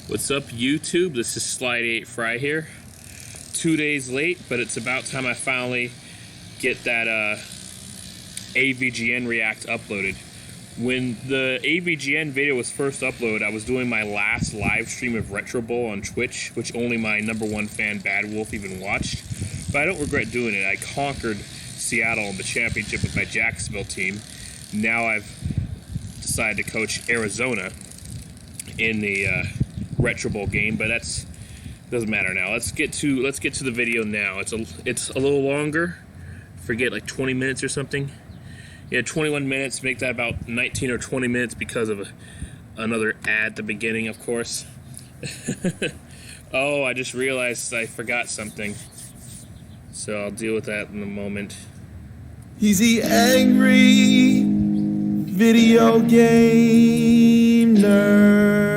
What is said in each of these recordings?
What's up, YouTube? This is Slide 8 Fry here. 2 days late, but it's about time I finally get that AVGN React uploaded. When the AVGN video was first uploaded, I was doing my last live stream of Retro Bowl on Twitch, which only my #1 fan, Bad Wolf, even watched. But I don't regret doing it. I conquered Seattle in the championship with my Jacksonville team. Now I've decided to coach Arizona in the Retro Bowl game, but that's doesn't matter now. Let's get to the video now. It's a little longer. Forget, like 20 minutes or something. Yeah, 21 minutes. Make that about 19 or 20 minutes because of another ad at the beginning, of course. Oh, I just realized I forgot something. So I'll deal with that in a moment. He's the angry video game nerd.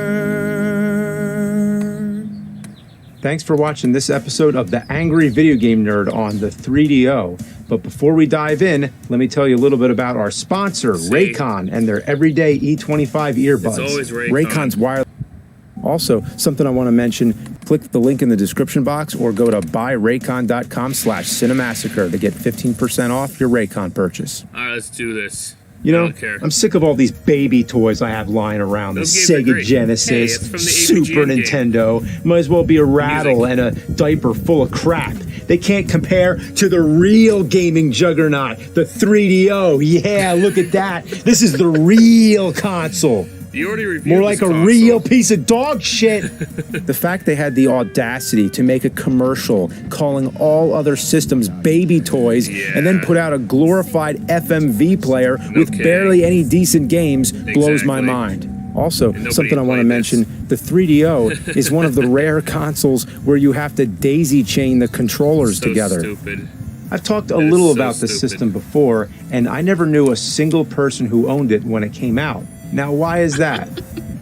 Thanks for watching this episode of The Angry Video Game Nerd on the 3DO. But before we dive in, let me tell you a little bit about our sponsor, Raycon, and their everyday E25 earbuds. It's always Raycon. Raycon's wireless. Also, something I want to mention, click the link in the description box or go to buyraycon.com/cinemassacre to get 15% off your Raycon purchase. All right, let's do this. You know, I don't care. I'm sick of all these baby toys I have lying around. Those The games are Sega great. Genesis, Hey, it's from the Super AVGN Nintendo. Might as well be a rattle and a diaper full of crap. They can't compare to the real gaming juggernaut, the 3DO. Yeah, look at that. This is the real console. You already reviewed More like this a console. real piece of dog shit. The fact they had the audacity to make a commercial calling all other systems baby toys and then put out a glorified FMV player with barely any decent games blows my mind. Also, something I want to mention, the 3DO is one of the rare consoles where you have to daisy chain the controllers together. Stupid. I've talked a little about this system before, and I never knew a single person who owned it when it came out. Now, why is that?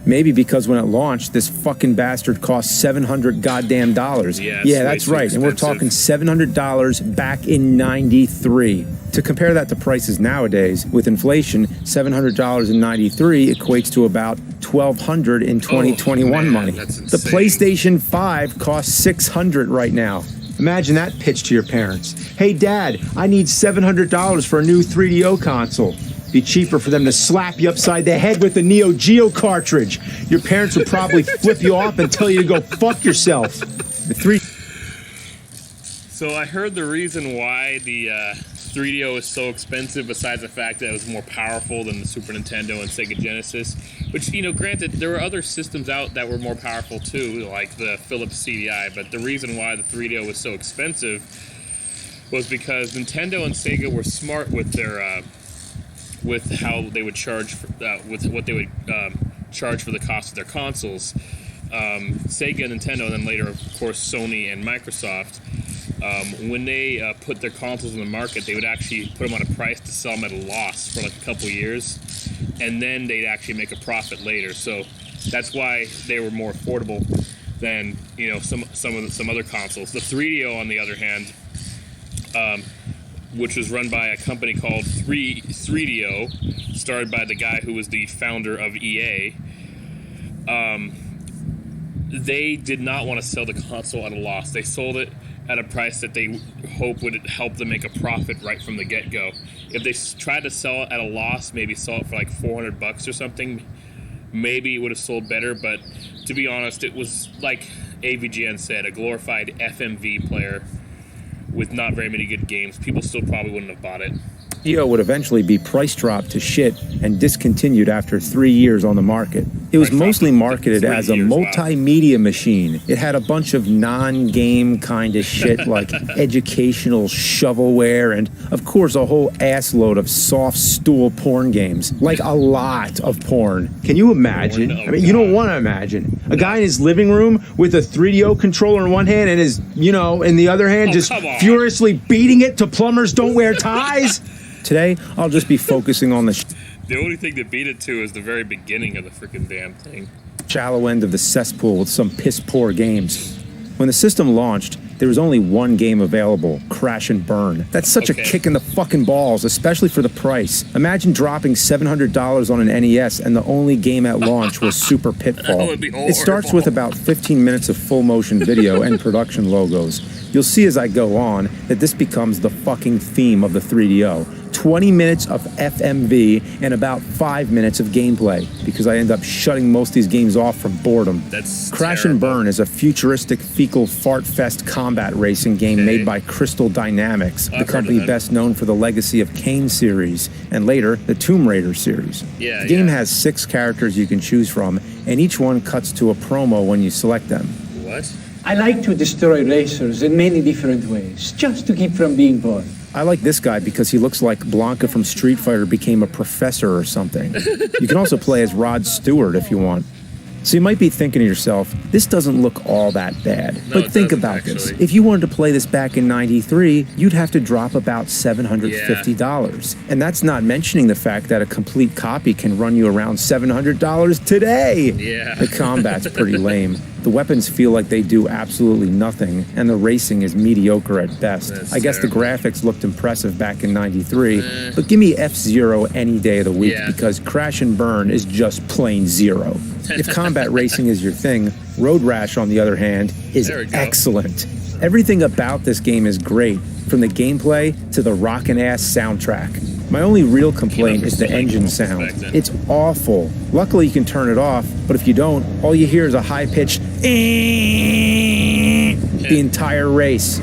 Maybe because when it launched, this fucking bastard cost $700 goddamn dollars. Yeah, that's right, and we're talking $700 back in '93. To compare that to prices nowadays, with inflation, $700 in '93 equates to about $1,200 in 2021 money. The PlayStation 5 costs $600 right now. Imagine that pitch to your parents. Hey, Dad, I need $700 for a new 3DO console. Be cheaper for them to slap you upside the head with a Neo Geo cartridge. Your parents would probably flip you off and tell you to go fuck yourself. So I heard the reason why the 3DO is so expensive, besides the fact that it was more powerful than the Super Nintendo and Sega Genesis, which, you know, granted, there were other systems out that were more powerful too, like the Philips CDI, but the reason why the 3DO was so expensive was because Nintendo and Sega were smart with their with how they would charge for, with what they would charge for the cost of their consoles. Sega, Nintendo, and then later, of course, Sony and Microsoft, when they put their consoles in the market, they would actually put them on a price to sell them at a loss for like a couple years, and then they'd actually make a profit later. So that's why they were more affordable than, you know, some other consoles. The 3DO, on the other hand, which was run by a company called 3DO, started by the guy who was the founder of EA. They did not want to sell the console at a loss. They sold it at a price that they hope would help them make a profit right from the get-go. If they tried to sell it at a loss, maybe sell it for like $400 or something, maybe it would have sold better. But to be honest, it was, like AVGN said, a glorified FMV player with not very many good games. People still probably wouldn't have bought it. EO would eventually be price dropped to shit and discontinued after 3 years on the market. It was mostly marketed as a multimedia machine. It had a bunch of non-game kind of shit like educational shovelware and, of course, a whole assload of soft stool porn games. Like a lot of porn. Can you imagine? I mean, you don't want to imagine. A guy in his living room with a 3DO controller in one hand and his, you know, in the other hand just furiously beating it to plumbers don't wear ties? Today, I'll just be focusing on the The only thing to beat it to is the very beginning of the freaking damn thing. Shallow end of the cesspool with some piss-poor games. When the system launched, there was only one game available, Crash and Burn. That's such a kick in the fucking balls, especially for the price. Imagine dropping $700 on an NES and the only game at launch was Super Pitfall. That would be horrible. It starts with about 15 minutes of full motion video and production logos. You'll see as I go on that this becomes the fucking theme of the 3DO. 20 minutes of FMV and about 5 minutes of gameplay, because I end up shutting most of these games off from boredom. That's Crash terrible. and Burn is a futuristic fecal fart fest combat racing game made by Crystal Dynamics, the company best known for the Legacy of Kain series, and later the Tomb Raider series. The game has 6 characters you can choose from, and each one cuts to a promo when you select them. What? I like to destroy racers in many different ways, just to keep from being bored. I like this guy because he looks like Blanca from Street Fighter became a professor or something. You can also play as Rod Stewart if you want. So you might be thinking to yourself, this doesn't look all that bad. No, but think about this. If you wanted to play this back in '93, you'd have to drop about $750. And that's not mentioning the fact that a complete copy can run you around $700 today. Yeah. The combat's pretty lame. The weapons feel like they do absolutely nothing, and the racing is mediocre at best. I guess the graphics looked impressive back in '93, but give me F-Zero any day of the week because Crash and Burn is just plain zero. If combat racing is your thing, Road Rash, on the other hand, is excellent. Everything about this game is great, from the gameplay to the rockin'-ass soundtrack. My only real complaint is the engine sound. It's awful. Luckily, you can turn it off, but if you don't, all you hear is a high-pitched the entire race.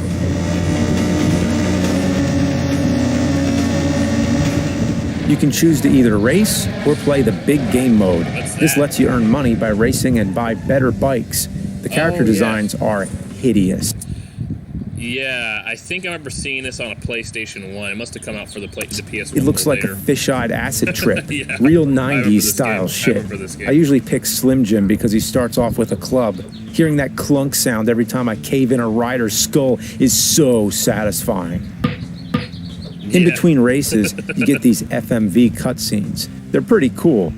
You can choose to either race or play the big game mode. This lets you earn money by racing and buy better bikes. The character designs are hideous. Yeah, I think I remember seeing this on a PlayStation 1. It must have come out for the PS1. It looks like a fish-eyed acid trip. Real 90s style shit. I usually pick Slim Jim because he starts off with a club. Hearing that clunk sound every time I cave in a rider's skull is so satisfying. In between races, you get these FMV cutscenes. They're pretty cool.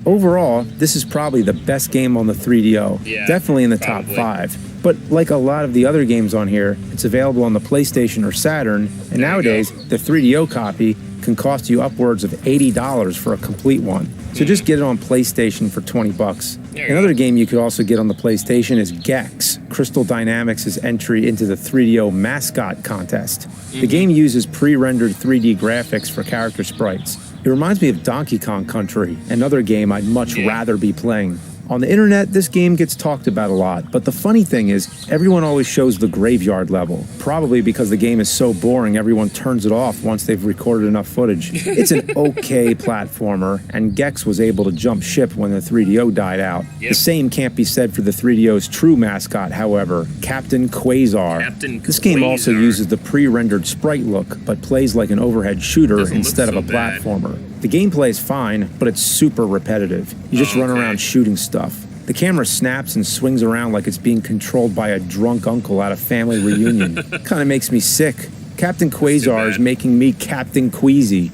Overall, this is probably the best game on the 3DO. Definitely in the top 5. But like a lot of the other games on here, it's available on the PlayStation or Saturn, and nowadays, the 3DO copy can cost you upwards of $80 for a complete one. So just get it on PlayStation for 20 bucks. Another game you could also get on the PlayStation is Gex, Crystal Dynamics' entry into the 3DO mascot contest. The game uses pre-rendered 3D graphics for character sprites. It reminds me of Donkey Kong Country, another game I'd much rather be playing. On the internet, this game gets talked about a lot, but the funny thing is, everyone always shows the graveyard level. Probably because the game is so boring, everyone turns it off once they've recorded enough footage. It's an okay platformer, and Gex was able to jump ship when the 3DO died out. The same can't be said for the 3DO's true mascot, however, Captain Quasar. This game also uses the pre-rendered sprite look, but plays like an overhead shooter instead of a platformer. The gameplay is fine, but it's super repetitive. You just run around shooting stuff. The camera snaps and swings around like it's being controlled by a drunk uncle at a family reunion. Kind of makes me sick. Captain Quasar is making me Captain Queasy.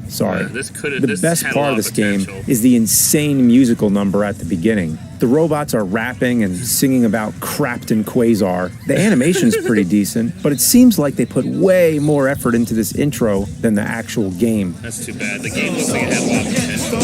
Sorry. The best part of this game is the insane musical number at the beginning. The robots are rapping and singing about Crapton Quasar. The animation's pretty decent, but it seems like they put way more effort into this intro than the actual game. That's too bad. The game looks like it had a lot of potential.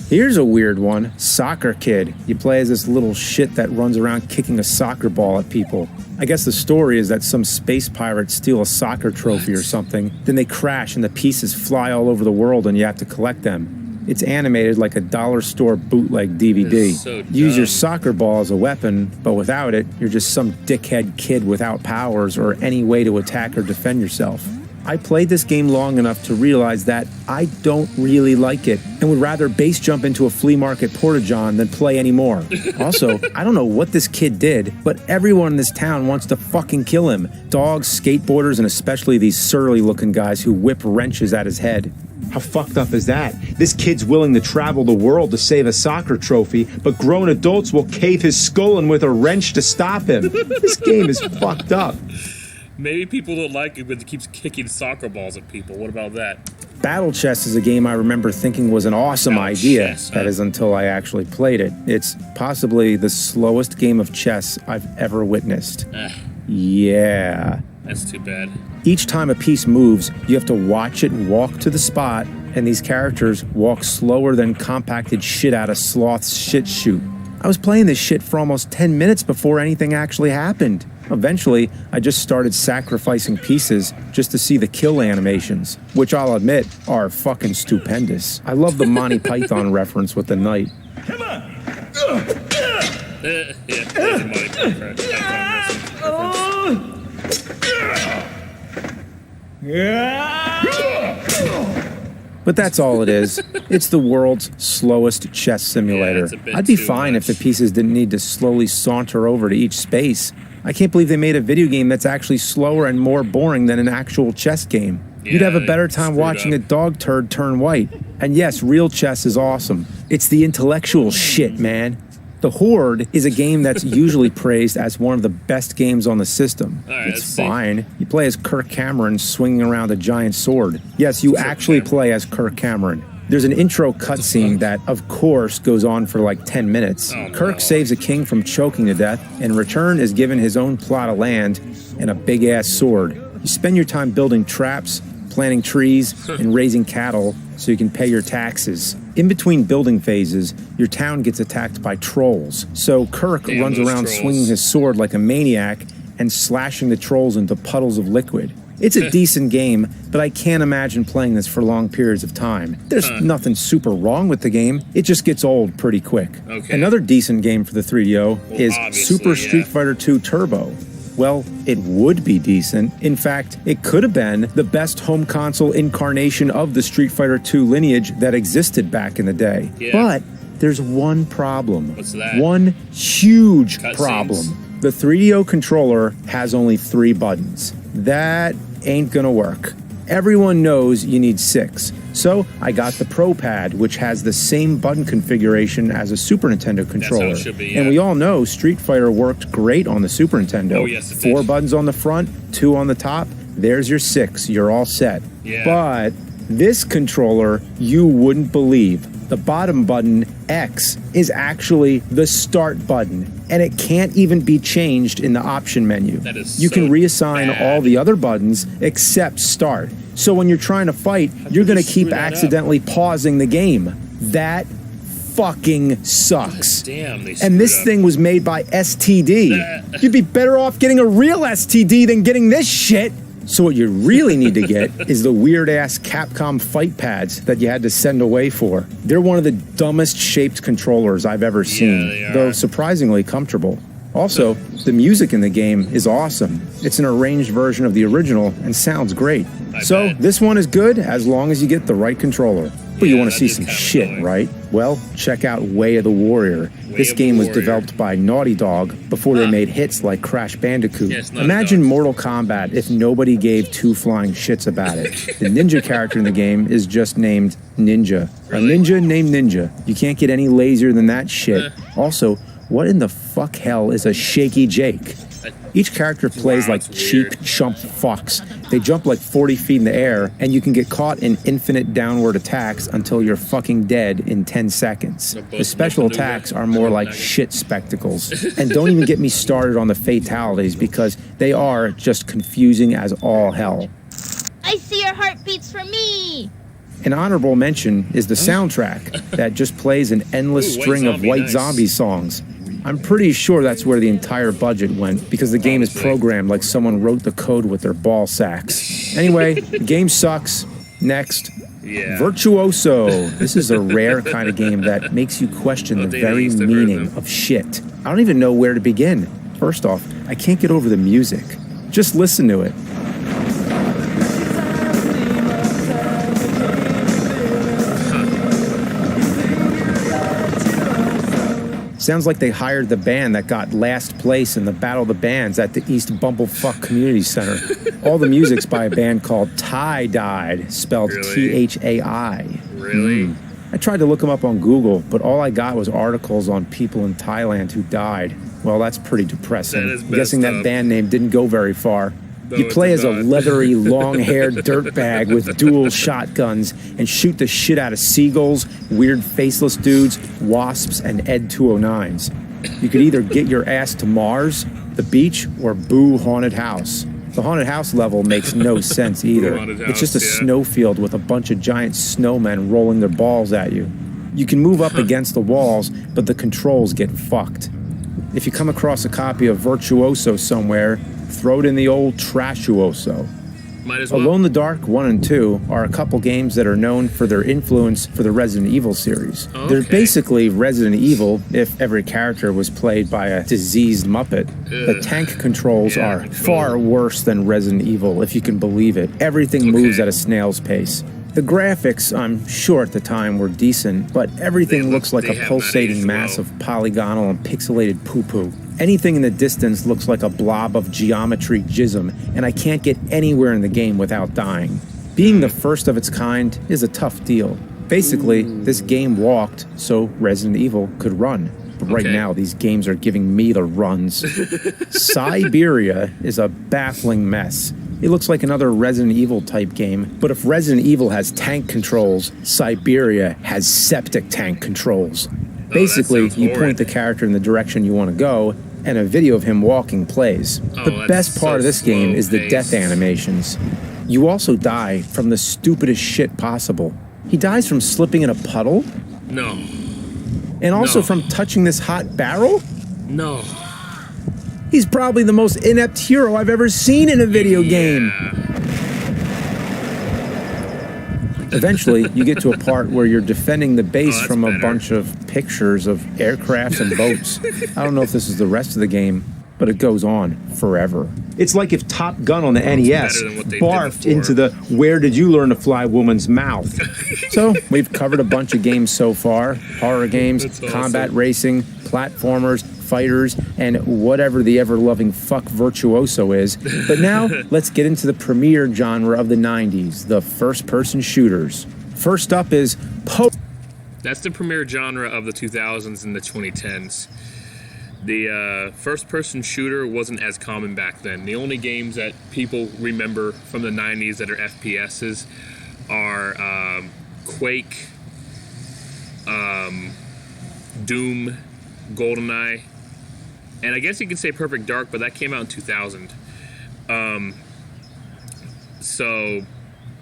Here's a weird one. Soccer Kid. You play as this little shit that runs around kicking a soccer ball at people. I guess the story is that some space pirates steal a soccer trophy or something, then they crash and the pieces fly all over the world and you have to collect them. It's animated like a dollar store bootleg DVD. So Use your soccer ball as a weapon, but without it, you're just some dickhead kid without powers or any way to attack or defend yourself. I played this game long enough to realize that I don't really like it and would rather base jump into a flea market porta-john than play anymore. Also, I don't know what this kid did, but everyone in this town wants to fucking kill him. Dogs, skateboarders, and especially these surly-looking guys who whip wrenches at his head. How fucked up is that? This kid's willing to travel the world to save a soccer trophy, but grown adults will cave his skull in with a wrench to stop him. This game is fucked up. Maybe people don't like it, but it keeps kicking soccer balls at people. What about that? Battle Chess is a game I remember thinking was an awesome idea. Chess, huh? That is until I actually played it. It's possibly the slowest game of chess I've ever witnessed. Yeah. That's too bad. Each time a piece moves, you have to watch it walk to the spot, and these characters walk slower than compacted shit out of Sloth's shit chute. I was playing this shit for almost 10 minutes before anything actually happened. Eventually, I just started sacrificing pieces just to see the kill animations, which I'll admit are fucking stupendous. I love the Monty Python reference with the knight. Come on! Yeah, there's a Monty Python reference. But that's all it is. It's the world's slowest chess simulator. Yeah, I'd be fine if the pieces didn't need to slowly saunter over to each space. I can't believe they made a video game that's actually slower and more boring than an actual chess game. You'd have a better time watching a dog turd turn white. And yes, real chess is awesome. It's the intellectual shit, man. The Horde is a game that's usually praised as one of the best games on the system. It's fine. You play as Kirk Cameron swinging around a giant sword. Yes, you actually play as Kirk Cameron. There's an intro cutscene that, of course, goes on for like 10 minutes. Kirk saves a king from choking to death, and in return is given his own plot of land and a big-ass sword. You spend your time building traps, planting trees, and raising cattle so you can pay your taxes. In between building phases, your town gets attacked by trolls. So Kirk runs around swinging his sword like a maniac and slashing the trolls into puddles of liquid. It's a decent game, but I can't imagine playing this for long periods of time. There's nothing super wrong with the game. It just gets old pretty quick. Another decent game for the 3DO is Super Street Fighter 2 Turbo. Well, it would be decent. In fact, it could have been the best home console incarnation of the Street Fighter 2 lineage that existed back in the day. But there's one problem. What's that? One huge problem. The 3DO controller has only 3 buttons. That ain't gonna work. Everyone knows you need 6. So I got the Pro Pad, which has the same button configuration as a Super Nintendo controller. That's how it should be, And we all know Street Fighter worked great on the Super Nintendo. Oh, yes, it 4 did. buttons on the front, 2 on the top. There's your 6. You're all set. But this controller, you wouldn't believe. The bottom button, X, is actually the start button, and it can't even be changed in the option menu. That is You so can reassign bad. all the other buttons except start. So when you're trying to fight, you're going to keep accidentally pausing the game. That fucking sucks. Damn, they And this screwed up. thing was made by STD. You'd be better off getting a real STD than getting this shit. So what you really need to get is the weird-ass Capcom fight pads that you had to send away for. They're one of the dumbest shaped controllers I've ever seen, they are. though surprisingly comfortable. Also, the music in the game is awesome. It's an arranged version of the original and sounds great. So this one is good as long as you get the right controller. But you want to see some shit, right? Well, check out Way of the Warrior. This game was developed by Naughty Dog before they made hits like Crash Bandicoot. Imagine Mortal Kombat if nobody gave 2 flying shits about it. The ninja character in the game is just named Ninja. A ninja named Ninja. You can't get any lazier than that shit. Also, what in the fuck hell is a Shaky Jake? Each character plays like cheap chump fucks. They jump like 40 feet in the air, and you can get caught in infinite downward attacks until you're fucking dead in 10 seconds. The special attacks are more like shit spectacles. And don't even get me started on the fatalities, because they are just confusing as all hell. I see your heartbeats for me! An honorable mention is the soundtrack that just plays an endless string of White Zombie songs. I'm pretty sure that's where the entire budget went, because the game is programmed like someone wrote the code with their ball sacks. Anyway, the game sucks. Next. Virtuoso. This is a rare kind of game that makes you question the very meaning of shit. I don't even know where to begin. First off, I can't get over the music. Just listen to it. Sounds like they hired the band that got last place in the Battle of the Bands at the East Bumblefuck Community Center. All the music's by a band called Tie-Dyed, spelled Thai. Really? I tried to look them up on Google, but all I got was articles on people in Thailand who died. Well, that's pretty depressing. I'm guessing that band name didn't go very far. You play as a leathery, long-haired dirtbag with dual shotguns and shoot the shit out of seagulls, weird faceless dudes, wasps, and Ed 209s. You could either get your ass to Mars, the beach, or Boo Haunted House. The Haunted House level makes no sense either. It's just a snowfield with a bunch of giant snowmen rolling their balls at you. You can move up against the walls, but the controls get fucked. If you come across a copy of Virtuoso somewhere, throw it in the old Trashuoso. Might as well. Alone in the Dark 1 and 2 are a couple games that are known for their influence for the Resident Evil series. Okay. They're basically Resident Evil if every character was played by a diseased Muppet. The tank controls are far worse than Resident Evil, if you can believe it. Everything moves at a snail's pace. The graphics, I'm sure at the time, were decent, but everything looks like a pulsating mass of polygonal and pixelated poo-poo. Anything in the distance looks like a blob of geometry jism, and I can't get anywhere in the game without dying. Being the first of its kind is a tough deal. Basically, this game walked so Resident Evil could run. But right now, these games are giving me the runs. Siberia is a baffling mess. It looks like another Resident Evil type game, but if Resident Evil has tank controls, Siberia has septic tank controls. Basically, you point the character in the direction you want to go, and a video of him walking plays. The best part of this game is the death animations. You also die from the stupidest shit possible. He dies from slipping in a puddle? No. And also from touching this hot barrel? No. He's probably the most inept hero I've ever seen in a video game. Eventually, you get to a part where you're defending the base from a bunch of pictures of aircrafts and boats. I don't know if this is the rest of the game, but it goes on forever. It's like if Top Gun on the NES barfed into the "Where did you learn to fly" woman's mouth. So, we've covered a bunch of games so far. Horror games, combat racing, platformers, fighters, and whatever the ever-loving fuck Virtuoso is. But now, let's get into the premier genre of the 90s, the first-person shooters. First up is That's the premier genre of the 2000s and the 2010s. The first-person shooter wasn't as common back then. The only games that people remember from the 90s that are FPSs are Quake, Doom, GoldenEye, and I guess you could say Perfect Dark, but that came out in 2000. So,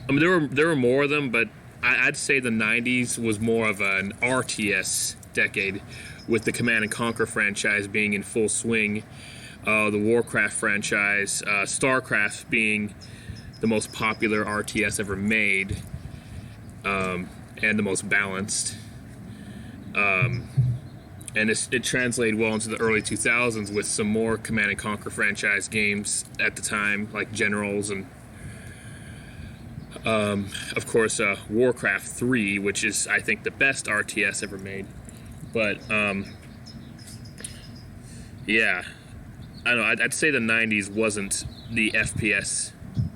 I mean, there were more of them, but I'd say the 90s was more of an RTS decade, with the Command & Conquer franchise being in full swing, the Warcraft franchise, StarCraft being the most popular RTS ever made, and the most balanced. And it translated well into the early 2000s with some more Command & Conquer franchise games at the time, like Generals and, of course, Warcraft 3, which is, I think, the best RTS ever made. But, yeah, I don't know, I'd say the 90s wasn't the FPS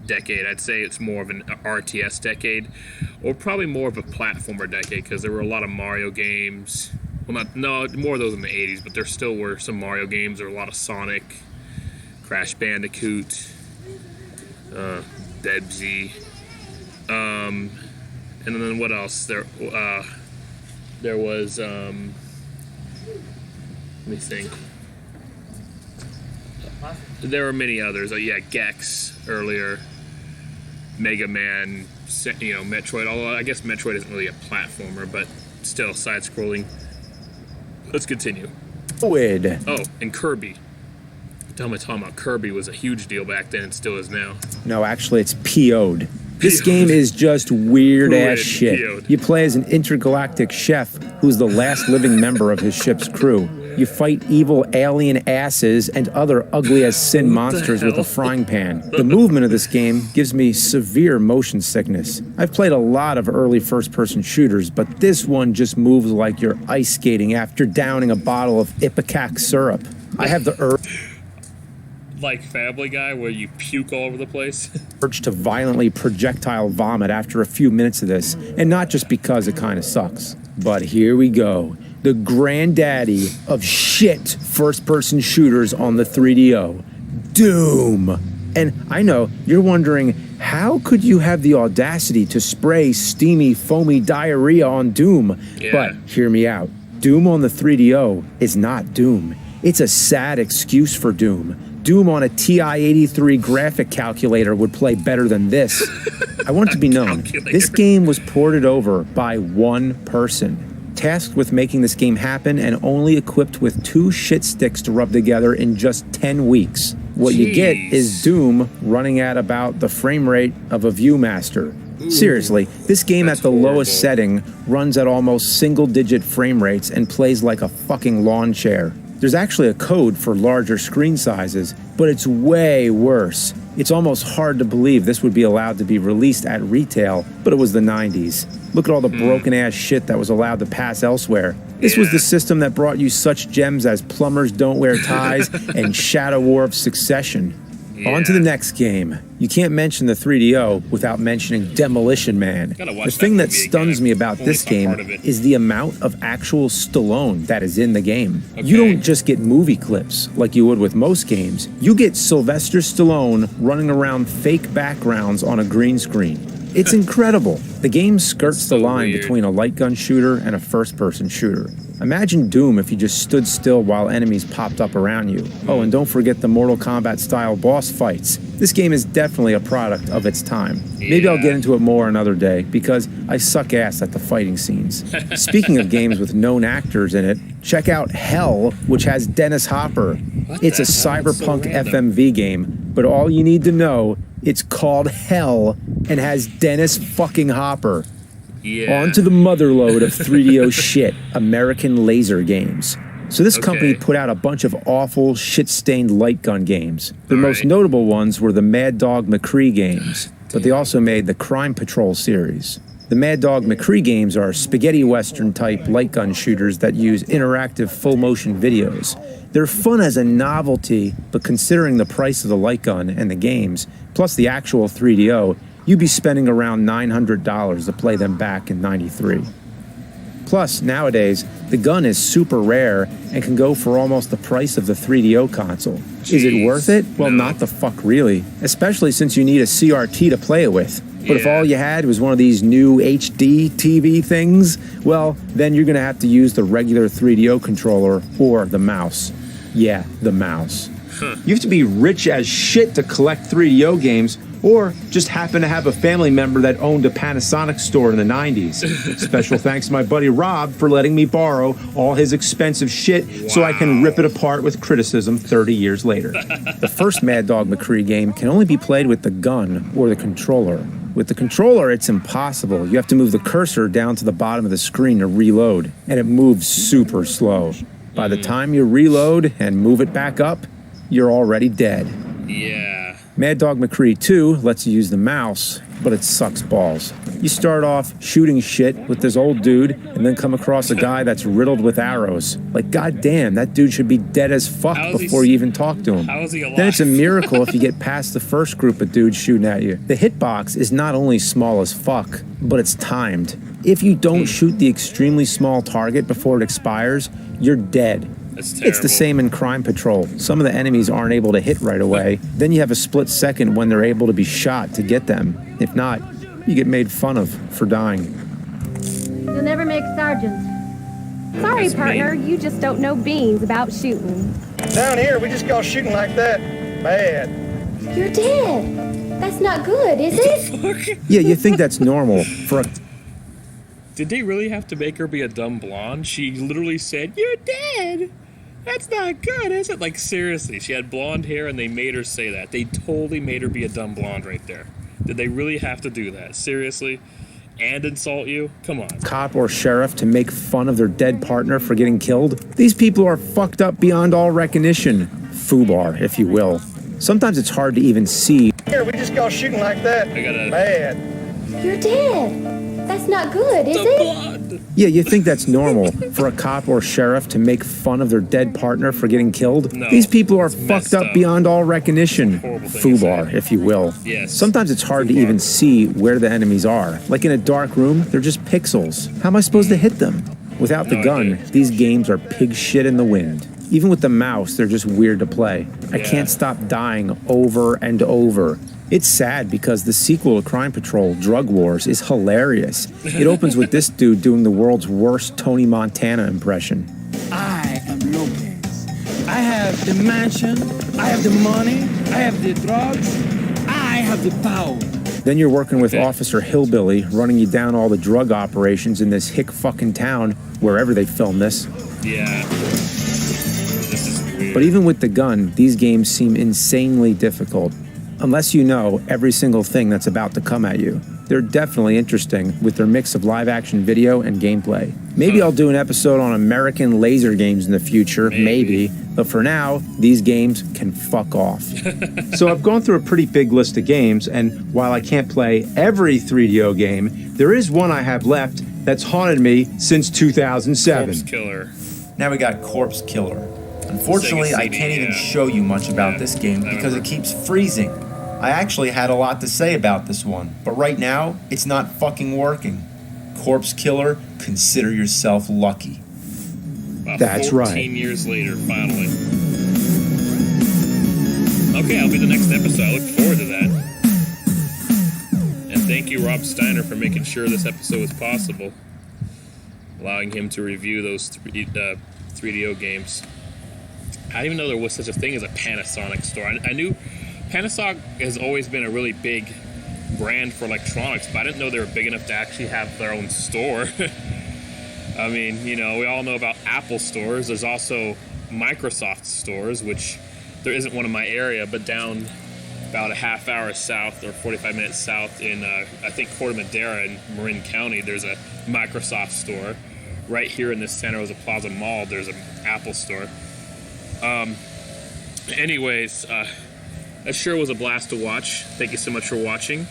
decade. I'd say it's more of an RTS decade, or probably more of a platformer decade, because there were a lot of Mario games. Well, more of those in the 80s, but there still were some Mario games. There were a lot of Sonic, Crash Bandicoot, DebZ, and then what else? There was, let me think. There were many others. Yeah, Gex earlier, Mega Man, Metroid. Although I guess Metroid isn't really a platformer, but still side-scrolling. Let's continue. Oh, and Kirby. What am I talking about? Kirby was a huge deal back then and still is now. No, actually, it's PO'd. This game is just weird-ass shit. PO'd. You play as an intergalactic chef who's the last living member of his ship's crew. You fight evil alien asses and other ugly-as-sin monsters with a frying pan. The movement of this game gives me severe motion sickness. I've played a lot of early first-person shooters, but this one just moves like you're ice skating after downing a bottle of Ipecac syrup. I have the like Family Guy, where you puke all over the place. urge to violently projectile vomit after a few minutes of this, and not just because it kind of sucks. But here we go. The granddaddy of shit first-person shooters on the 3DO. Doom. And I know you're wondering, how could you have the audacity to spray steamy, foamy diarrhea on Doom? Yeah. But hear me out. Doom on the 3DO is not Doom. It's a sad excuse for Doom. Doom on a TI-83 graphic calculator would play better than this. I want it to be known, this game was ported over by one person, tasked with making this game happen and only equipped with 2 shit sticks to rub together in just 10 weeks. What you get is Doom running at about the frame rate of a Viewmaster. Seriously, this game at the lowest setting runs at almost single-digit frame rates and plays like a fucking lawn chair. There's actually a code for larger screen sizes, but it's way worse. It's almost hard to believe this would be allowed to be released at retail, but it was the 90s. Look at all the broken-ass shit that was allowed to pass elsewhere. This was the system that brought you such gems as Plumbers Don't Wear Ties and Shadow War of Succession. On to the next game. You can't mention the 3DO without mentioning Demolition Man. The thing that stuns me about this game is the amount of actual Stallone that is in the game. You don't just get movie clips like you would with most games. You get Sylvester Stallone running around fake backgrounds on a green screen. It's incredible. The game skirts the line between a light gun shooter and a first-person shooter. Imagine Doom if you just stood still while enemies popped up around you. Oh, and don't forget the Mortal Kombat-style boss fights. This game is definitely a product of its time. Maybe I'll get into it more another day, because I suck ass at the fighting scenes. Speaking of games with known actors in it, check out Hell, which has Dennis Hopper. It's a cyberpunk FMV game, but all you need to know, it's called Hell and has Dennis fucking Hopper. On to the motherlode of 3DO shit, American Laser Games. So this company put out a bunch of awful, shit-stained light gun games. The most notable ones were the Mad Dog McCree games, but they also made the Crime Patrol series. The Mad Dog McCree games are spaghetti western-type light gun shooters that use interactive full-motion videos. They're fun as a novelty, but considering the price of the light gun and the games, plus the actual 3DO, you'd be spending around $900 to play them back in '93. Plus, nowadays, the gun is super rare and can go for almost the price of the 3DO console. Is it worth it? Well, not the fuck really, especially since you need a CRT to play it with. But if all you had was one of these new HD TV things, well, then you're gonna have to use the regular 3DO controller or the mouse. Yeah, the mouse. You have to be rich as shit to collect 3DO games, or just happen to have a family member that owned a Panasonic store in the 90s. Special thanks to my buddy Rob for letting me borrow all his expensive shit so I can rip it apart with criticism 30 years later. The first Mad Dog McCree game can only be played with the gun or the controller. With the controller, it's impossible. You have to move the cursor down to the bottom of the screen to reload, and it moves super slow. By the time you reload and move it back up, you're already dead. Mad Dog McCree 2 lets you use the mouse, but it sucks balls. You start off shooting shit with this old dude and then come across a guy that's riddled with arrows. Like, goddamn, that dude should be dead as fuck before you even talk to him. How is he alive? Then it's a miracle if you get past the first group of dudes shooting at you. The hitbox is not only small as fuck, but it's timed. If you don't shoot the extremely small target before it expires, you're dead. It's the same in Crime Patrol. Some of the enemies aren't able to hit right away. Then you have a split second when they're able to be shot to get them. If not, you get made fun of for dying. You'll never make sergeant. Sorry, partner, you just don't know beans about shooting. Down here, we just call shooting like that bad. You're dead. That's not good, is it? Yeah, you think that's normal for a... Did they really have to make her be a dumb blonde? She literally said, "You're dead." That's not good, is it? Like, seriously, she had blonde hair and they made her say that. They totally made her be a dumb blonde right there. Did they really have to do that? Seriously? And insult you? Come on. Cop or sheriff to make fun of their dead partner for getting killed? These people are fucked up beyond all recognition. Foobar, if you will. Sometimes it's hard to even see. Here, we just call shooting like that bad. You're dead. That's not good, is it? Yeah, you think that's normal for a cop or sheriff to make fun of their dead partner for getting killed? No, these people are fucked up beyond all recognition. Foobar, if you will. Yes. Sometimes it's hard to even see where the enemies are. Like in a dark room, they're just pixels. How am I supposed to hit them? Without the gun, these games are pig shit in the wind. Even with the mouse, they're just weird to play. I can't stop dying over and over. It's sad because the sequel to Crime Patrol, Drug Wars, is hilarious. It opens with this dude doing the world's worst Tony Montana impression. I am Lopez. I have the mansion, I have the money, I have the drugs, I have the power. Then you're working with Officer Hillbilly, running you down all the drug operations in this hick fucking town, wherever they film this. Yeah. This is weird. But even with the gun, these games seem insanely difficult. Unless you know every single thing that's about to come at you. They're definitely interesting with their mix of live-action video and gameplay. Maybe I'll do an episode on American laser games in the future, maybe. But for now, these games can fuck off. So I've gone through a pretty big list of games, and while I can't play every 3DO game, there is one I have left that's haunted me since 2007. Corpse Killer. Now we got Corpse Killer. Unfortunately, I can't even show you much about this game because it keeps freezing. I actually had a lot to say about this one, but right now, it's not fucking working. Corpse Killer, consider yourself lucky. About That's 14 right. years later, finally. Okay, I'll be the next episode. I look forward to that. And thank you, Rob Steiner, for making sure this episode was possible. Allowing him to review those 3DO games. I didn't even know there was such a thing as a Panasonic store. I knew Panasonic has always been a really big brand for electronics, but I didn't know they were big enough to actually have their own store. I mean, you know, we all know about Apple stores. There's also Microsoft stores, which there isn't one in my area, but down about a half hour south or 45 minutes south in, I think, Corte Madera in Marin County, there's a Microsoft store. Right here in the Santa Rosa Plaza Mall, there's an Apple store. Anyways, that sure was a blast to watch. Thank you so much for watching.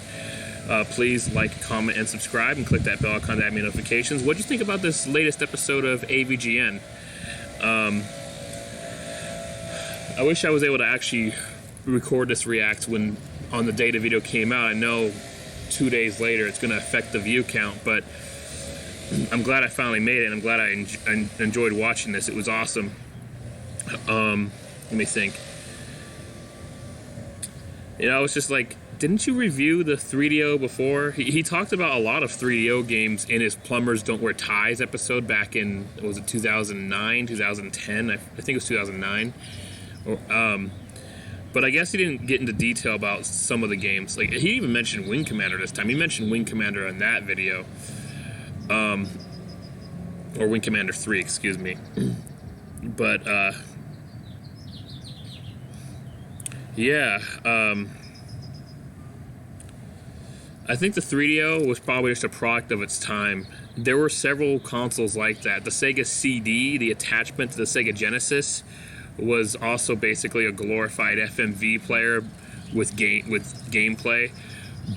Please like, comment, and subscribe, and click that bell icon to add me notifications. What'd you think about this latest episode of AVGN? I wish I was able to actually record this react when on the day the video came out. I know 2 days later it's going to affect the view count, but I'm glad I finally made it, and I'm glad I enjoyed watching this. It was awesome. Let me think. You know, it's just like, didn't you review the 3DO before? He talked about a lot of 3DO games in his Plumbers Don't Wear Ties episode back in, was it 2009, 2010? I think it was 2009. But I guess he didn't get into detail about some of the games. Like, he even mentioned Wing Commander this time. He mentioned Wing Commander in that video. Or Wing Commander 3, excuse me. But, yeah, I think the 3DO was probably just a product of its time. There were several consoles like that. The Sega CD, the attachment to the Sega Genesis, was also basically a glorified FMV player with gameplay,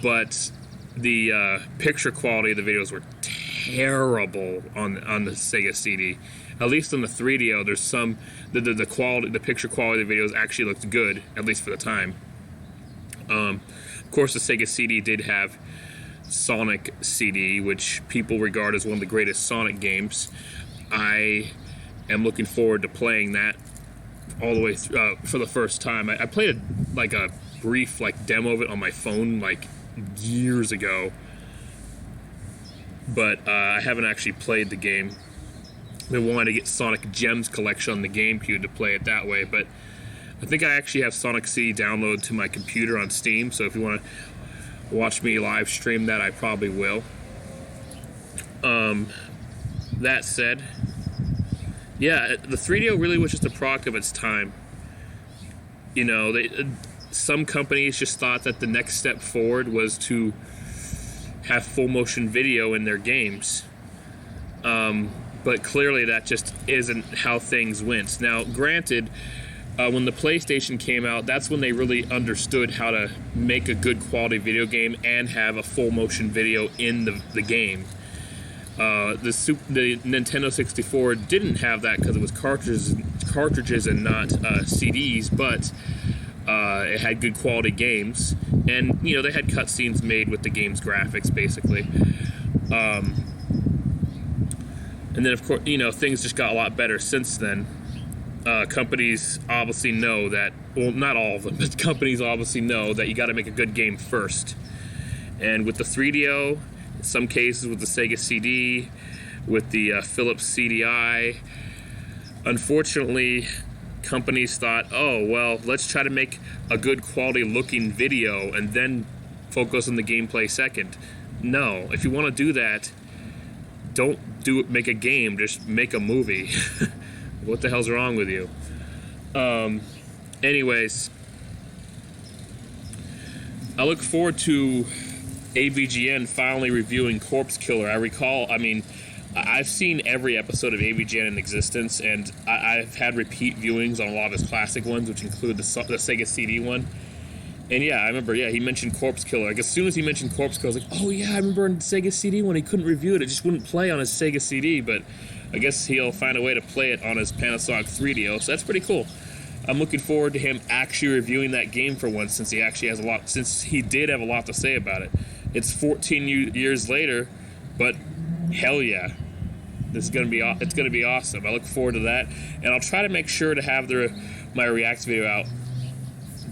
but the picture quality of the videos were terrible on the Sega CD. At least on the 3DO, there's some the quality, the picture quality of the videos actually looked good, at least for the time. Of course, the Sega CD did have Sonic CD, which people regard as one of the greatest Sonic games. I am looking forward to playing that all the way through, for the first time. I played a brief demo of it on my phone years ago, but I haven't actually played the game. I've been wanting to get Sonic Gems collection on the GameCube to play it that way, but I think I actually have Sonic CD downloaded to my computer on Steam, so if you want to watch me live stream that, I probably will. That said, yeah, the 3DO really was just a product of its time. You know, some companies just thought that the next step forward was to have full motion video in their games. But clearly that just isn't how things went. Now, granted, when the PlayStation came out, that's when they really understood how to make a good quality video game and have a full motion video in the game. The Nintendo 64 didn't have that because it was cartridges and not CDs, but it had good quality games, and you know, they had cutscenes made with the game's graphics, basically. And then, of course, you know, things just got a lot better since then. companies obviously know that, well, not all of them, but companies obviously know that you got to make a good game first. And with the 3DO, in some cases with the Sega CD, with the Philips CDI, unfortunately, companies thought, oh, well, let's try to make a good quality looking video and then focus on the gameplay second. No, if you want to do that, don't make a game, just make a movie. What the hell's wrong with you? Anyways, I look forward to AVGN finally reviewing Corpse Killer. I've seen every episode of AVGN in existence, and I've had repeat viewings on a lot of his classic ones, which include the Sega CD one. And yeah, I remember, he mentioned Corpse Killer. Like, as soon as he mentioned Corpse Killer, I was like, oh yeah, I remember in Sega CD when he couldn't review it. It just wouldn't play on his Sega CD, but I guess he'll find a way to play it on his Panasonic 3DO, so that's pretty cool. I'm looking forward to him actually reviewing that game for once, since he did have a lot to say about it. It's 14 years later, but hell yeah. It's gonna be awesome. I look forward to that, and I'll try to make sure to have my React video out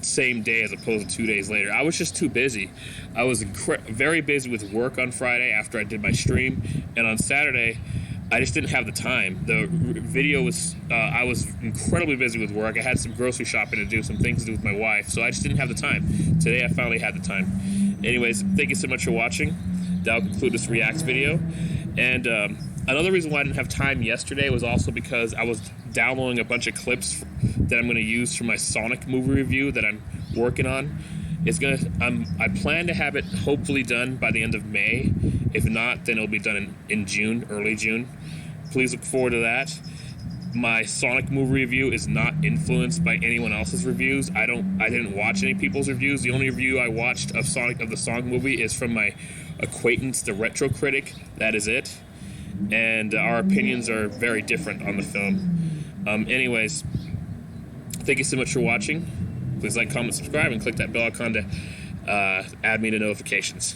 same day as opposed to 2 days later. I was just too busy. I was very busy with work on Friday after I did my stream, and on Saturday I just didn't have the time. The video was I was incredibly busy with work. I had some grocery shopping to do, some things to do with my wife, so I just didn't have the time. Today I finally had the time. Anyways, thank you so much for watching. That'll conclude this Reacts video. And another reason why I didn't have time yesterday was also because I was downloading a bunch of clips that I'm going to use for my Sonic movie review that I'm working on. I plan to have it hopefully done by the end of May. If not, then it'll be done in June, early June. Please look forward to that. My Sonic movie review is not influenced by anyone else's reviews. I didn't watch any people's reviews. The only review I watched of the Sonic movie is from my acquaintance, the Retro Critic. That is it. And our opinions are very different on the film. Anyways, thank you so much for watching. Please like, comment, subscribe, and click that bell icon to add me to notifications.